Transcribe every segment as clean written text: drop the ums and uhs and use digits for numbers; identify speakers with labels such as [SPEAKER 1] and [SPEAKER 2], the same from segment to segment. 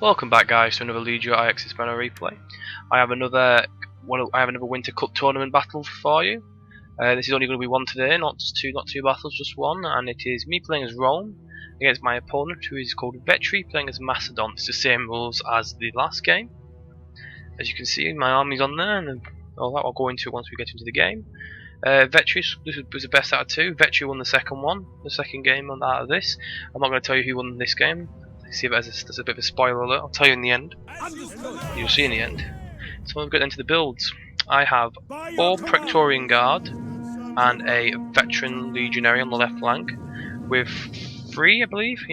[SPEAKER 1] Welcome back, guys, to another Legio IX Banner replay. I have another Winter Cup tournament battle for you. This is only going to be one today, not two battles, just one, and it is me playing as Rome against my opponent, who is called Vetri, playing as Macedon. It's the same rules as the last game. As you can see, my army's on there, and all that I'll go into once we get into the game. Vetri was the best out of two. Vetri won the second game out of this. I'm not going to tell you who won this game. See if there's a bit of a spoiler alert. I'll tell you in the end. You'll see in the end. So we'll get into the builds. I have 4 Praetorian Guard and a Veteran Legionary on the left flank, with 3, I believe,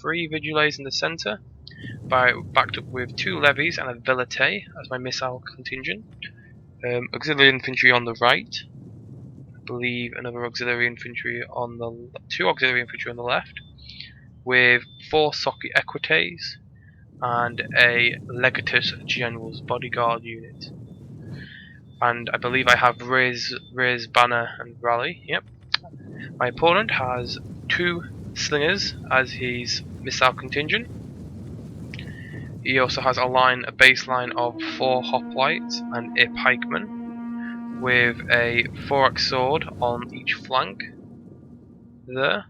[SPEAKER 1] 3 Vigiles in the centre, backed up with 2 Levies and a Velite as my missile contingent. Auxiliary infantry on the right. I believe another auxiliary infantry on the 2 auxiliary infantry on the left, with 4 Socket Equites and a Legatus General's Bodyguard unit. And I believe I have Riz, Banner and Rally. Yep. My opponent has 2 Slingers as his missile contingent. He also has a baseline of 4 Hoplites and a Pikeman, with a 4-axe sword on each flank there,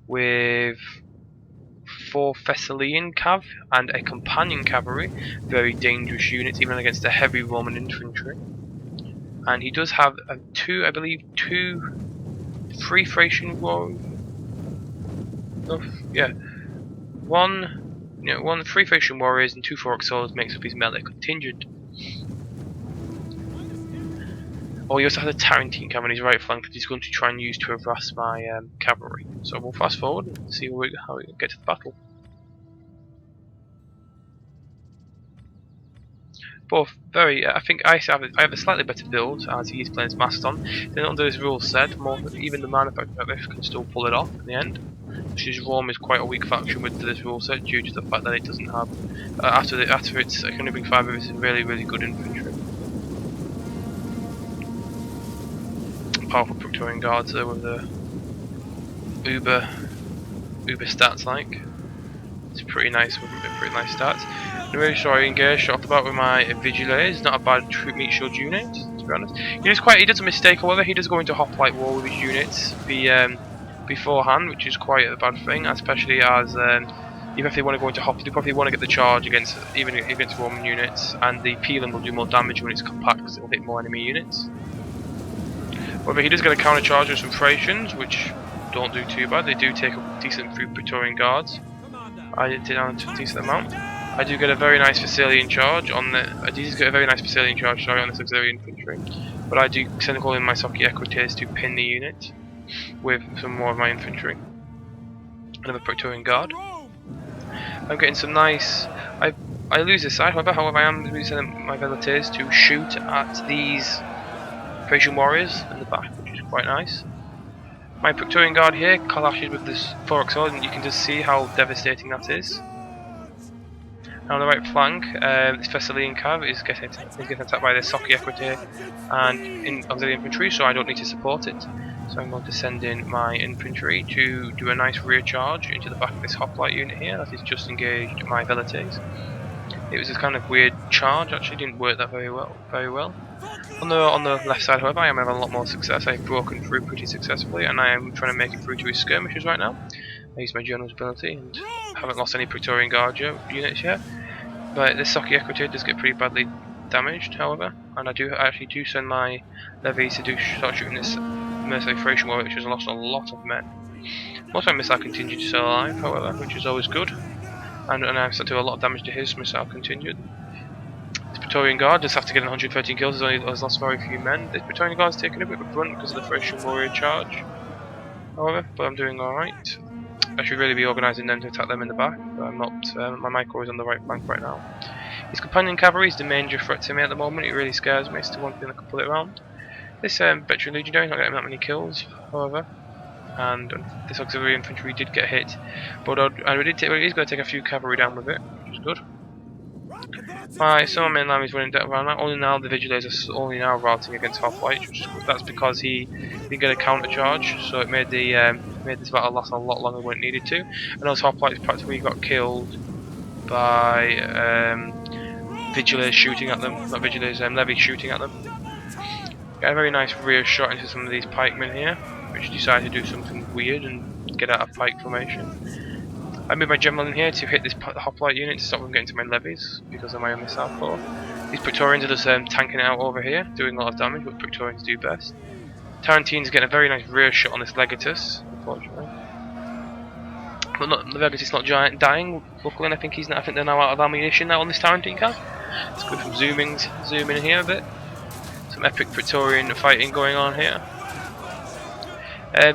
[SPEAKER 1] with 4 Thessalian Cav and a companion cavalry, very dangerous units even against the heavy Roman infantry. And he does have 3 Thracian warriors. One 3 Thracian warriors and 2 4-axe swords makes up his melee contingent. Oh, he also has a Tarentine cav on his right flank that he's going to try and use to harass my cavalry. So we'll fast forward and see how we get to the battle. Both very, I think I have a slightly better build as he is playing as Macedon. Then under his rule set, even the manufacturer can still pull it off in the end. Which is Rome is quite a weak faction with this rule set due to the fact that it doesn't have after its can only bring 5 of its really good infantry. Powerful Praetorian Guards there with the uber stats like. It's pretty nice stats. I'm really sure I engaged off the bat with my Vigiles. Not a bad troop meat shield unit, to be honest. He does a mistake, however. He does go into hoplite war with his units beforehand, which is quite a bad thing, especially as even if they want to go into hoplite, they probably want to get the charge against Roman units, and the peeling will do more damage when it's compact because it will hit more enemy units. However, he does get a counter charge with some Thracians, which don't do too bad. They do take a decent few Praetorian Guards. I did down to a decent amount. I do get a very nice Thessalian charge on the. I do get a very nice Thessalian charge, sorry, on this auxiliary infantry. But I do send a call in my Socket Equites to pin the unit with some more of my infantry. Another Praetorian Guard. I'm getting some nice. I lose this side, however I am using my Velites to shoot at these Thracian warriors in the back, which is quite nice. My Praetorian Guard here clashes with this 4-axe sword, and you can just see how devastating that is. Now on the right flank, this Thessalian Cav is getting attacked by the Socket Equite and auxiliary infantry, so I don't need to support it. So I'm going to send in my infantry to do a nice rear charge into the back of this hoplite unit here that is just engaged my Velites. It was this kind of weird charge, actually didn't work that very well. On the left side, however, I am having a lot more success. I've broken through pretty successfully, and I am trying to make it through to his skirmishers right now. I use my general's ability and haven't lost any Praetorian Guard units yet. But this Socket Equite does get pretty badly damaged, however, and I actually do send my levies to start shooting this mercenary Thracian warrior, which has lost a lot of men. Most of my missile contingent is still alive, however, which is always good. And I've started to do a lot of damage to his missile contingent. This Praetorian Guard just after getting 113 kills has lost very few men. This Praetorian Guard is taking a bit of a brunt because of the Thracian warrior charge, however, but I'm doing alright. I should really be organising them to attack them in the back, but I'm not. My micro is on the right flank right now. His companion cavalry is the major threat to me at the moment. It really scares me. It's the one thing that can pull it around. This Veteran Legionary is not getting that many kills, however, and this auxiliary infantry did get hit, but it is going to take a few cavalry down with it, which is good. Some of my main line is running down now. Only now the Vigiles are only now routing against Hoplite, which is good. That's because he didn't get a counter charge, so it made this battle last a lot longer than it needed to. And those Hoplites practically got killed by Vigilers shooting at them. Not Vigilers, levies shooting at them. Got a very nice rear shot into some of these pikemen here, which decide to do something weird and get out of pike formation. I move my general in here to hit this hoplite unit to stop them getting to my levies because of my own missile core. These Praetorians are just tanking out over here, doing a lot of damage, what Praetorians do best. Tarentine's getting a very nice rear shot on this Legatus, unfortunately. But not, the Legatus not dying, luckily, and I think they're now out of ammunition now on this Tarentine cav. Let's go from zoom in here a bit. Some epic Praetorian fighting going on here.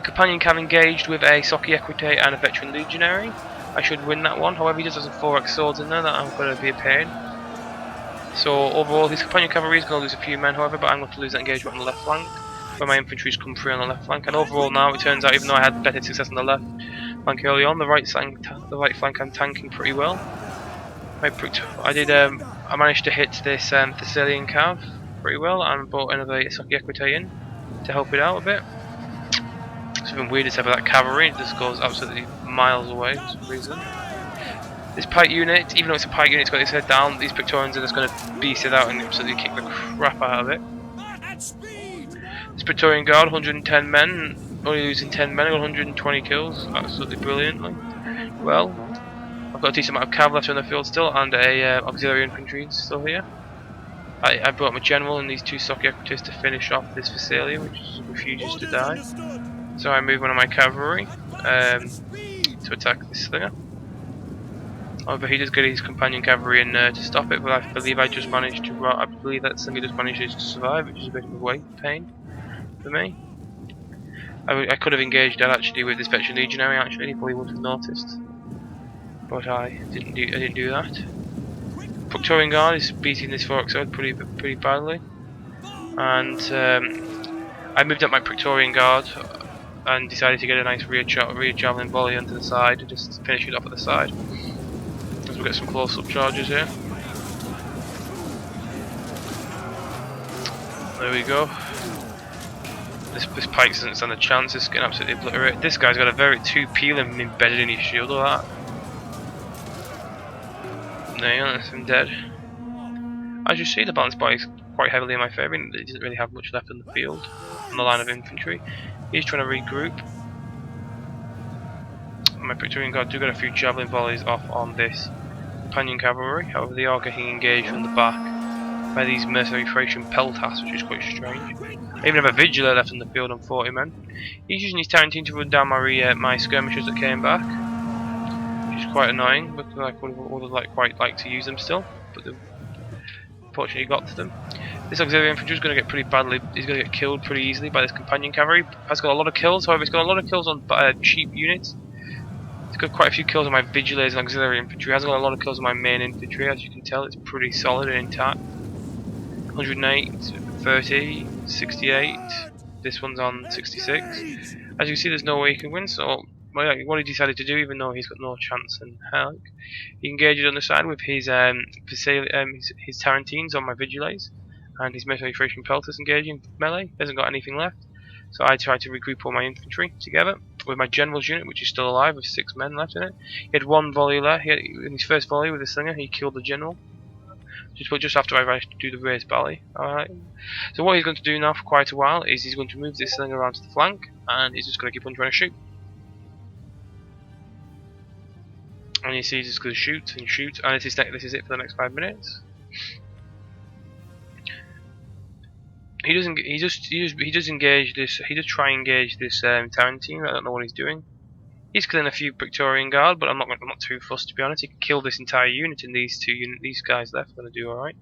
[SPEAKER 1] Companion cav engaged with a Soki Equite and a Veteran Legionary. I should win that one, however he does have some 4x swords in there that I'm going to be a pain. So overall his companion cavalry is going to lose a few men, however, but I'm going to lose that engagement on the left flank, where my infantry's come through on the left flank. And overall now it turns out, even though I had better success on the left flank early on, the right flank I'm tanking pretty well. I managed to hit this Thessalian cav pretty well and brought another Soki Equite in to help it out a bit. Something weird is that cavalry, it just goes absolutely miles away for some reason. This pike unit, even though it's a pike unit, it's got its head down, these Praetorians are just going to beast it out and absolutely kick the crap out of it. This Praetorian Guard, 110 men, only losing 10 men, 120 kills, absolutely brilliantly. Well, I've got a decent amount of cav left on the field still, and a auxiliary infantry still here. I brought my general and these two Soki Equites to finish off this Thessalia, which refuses to die. So I move one of my cavalry to attack this slinger. However, he does get his companion cavalry in to stop it, but I believe I just managed to. I believe that slinger just manages to survive, which is a bit of a weight pain for me. I could have engaged that actually with this Veteran Legionary. Actually, he probably wouldn't have noticed, but I didn't do that. Praetorian Guard is beating this 4x pretty badly, and I moved up my Praetorian Guard and decided to get a nice rear javelin volley onto the side to just finish it off at the side. As we get some close-up charges here. There we go. This pike doesn't stand a chance. It's getting absolutely obliterated. This guy's got a very 2 peeling embedded in his shield. Look at that. There you go, that's him dead. As you see, the balance bar is quite heavily in my favour. He doesn't really have much left in the field on the line of infantry. He's trying to regroup. My Praetorian Guard do get a few javelin volleys off on this companion cavalry, however they are getting engaged from the back by these mercenary Thracian peltas, which is quite strange. I even have a Vigiler left in the field on 40 men. He's using his Tarentine to run down my skirmishers that came back, which is quite annoying, but I would have quite liked to use them still, but they unfortunately got to them. This auxiliary infantry is going to get pretty badly. He's going to get killed pretty easily by this companion cavalry. Has got a lot of kills, however, he's got a lot of kills on cheap units. He's got quite a few kills on my Vigilers and auxiliary infantry. He hasn't got a lot of kills on my main infantry, as you can tell. It's pretty solid and intact. 108, 30, 68. This one's on 66. As you can see, there's no way he can win. So what he decided to do, even though he's got no chance in hell, he engages on the side with his Tarentines on my Vigilers, and his mercenary Thracian peltas engaging melee. Hasn't got anything left. So I tried to regroup all my infantry together with my general's unit, which is still alive with 6 men left in it. He had 1 volley left. In his first volley with the slinger, he killed the general. Just after I managed to do the raised volley. Alright. So what he's going to do now for quite a while is he's going to move this slinger around to the flank, and he's just going to keep on trying to shoot. And you see he's just going to shoot and shoot, and this is it for the next 5 minutes. He does engage this. He does try and engage this Tarentine. I don't know what he's doing. He's killing a few Praetorian Guard, but I'm not too fussed, to be honest. He can kill this entire unit, and these guys left are going to do all right.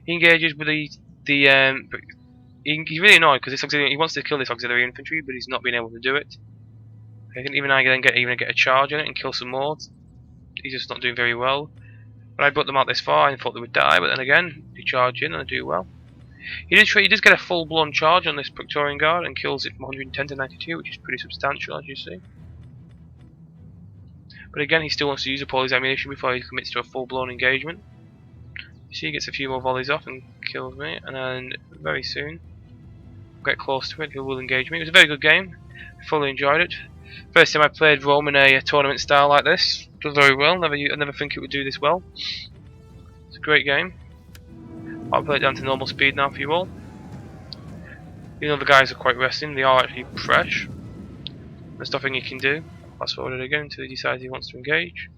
[SPEAKER 1] He engages with he's really annoyed because he wants to kill this auxiliary infantry, but he's not being able to do it. I think even I then get a charge on it and kill some more. He's just not doing very well. But I brought them out this far and thought they would die, but then again, they charge in and they do well. He does get a full-blown charge on this Praetorian Guard and kills it from 110 to 92, which is pretty substantial, as you see. But again, he still wants to use up all his ammunition before he commits to a full-blown engagement. You see, he gets a few more volleys off and kills me, and then very soon, get close to it, he will engage me. It was a very good game. I fully enjoyed it. First time I played Rome in a tournament style like this. Done very well. I never think it would do this well. It's a great game. I'll play it down to normal speed now for you all. You know the guys are quite resting. They are actually fresh. There's nothing he can do. Fast forward it again until he decides he wants to engage.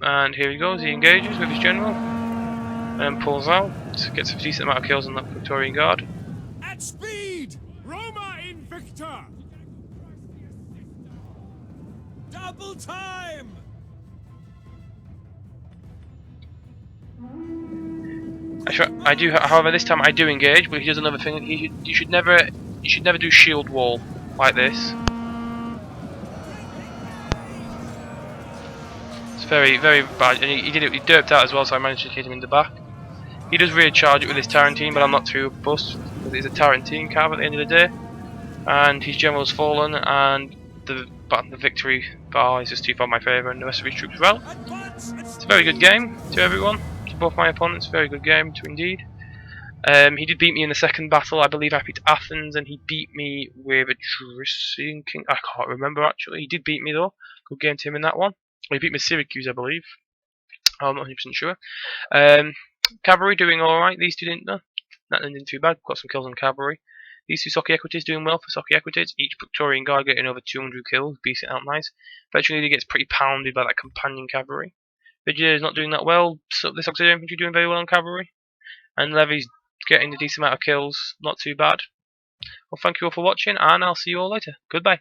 [SPEAKER 1] And here he goes. He engages with his general and pulls out. Gets a decent amount of kills on that Praetorian Guard.
[SPEAKER 2] At speed! Roma Invicta! Double time!
[SPEAKER 1] However, this time I do engage, but he does another thing. You should never do shield wall like this. It's very, very bad, and he derped out as well, so I managed to hit him in the back. He does really charge it with his Tarantine, but I'm not too fussed because he's a Tarantine cab at the end of the day, and his general's fallen, and the victory bar is just too far in my favour, and the rest of his troops are out. It's a very good game to everyone, to both my opponents. Very good game to indeed. He did beat me in the second battle. I believe I beat Athens, and he beat me with a Drusian King. I can't remember actually. He did beat me though. Good game to him in that one. He beat me Syracuse, I believe. I'm not 100% sure. Cavalry doing alright. These two didn't. No, that didn't too bad. Got some kills on cavalry. These two Socky Equities doing well for Socky Equities. Each Praetorian Guard getting over 200 kills. Beasting out nice. Eventually he gets pretty pounded by that companion cavalry. Vigia is not doing that well. So this auxiliary infantry doing very well on cavalry. And Levy's getting a decent amount of kills. Not too bad. Well, thank you all for watching, and I'll see you all later. Goodbye.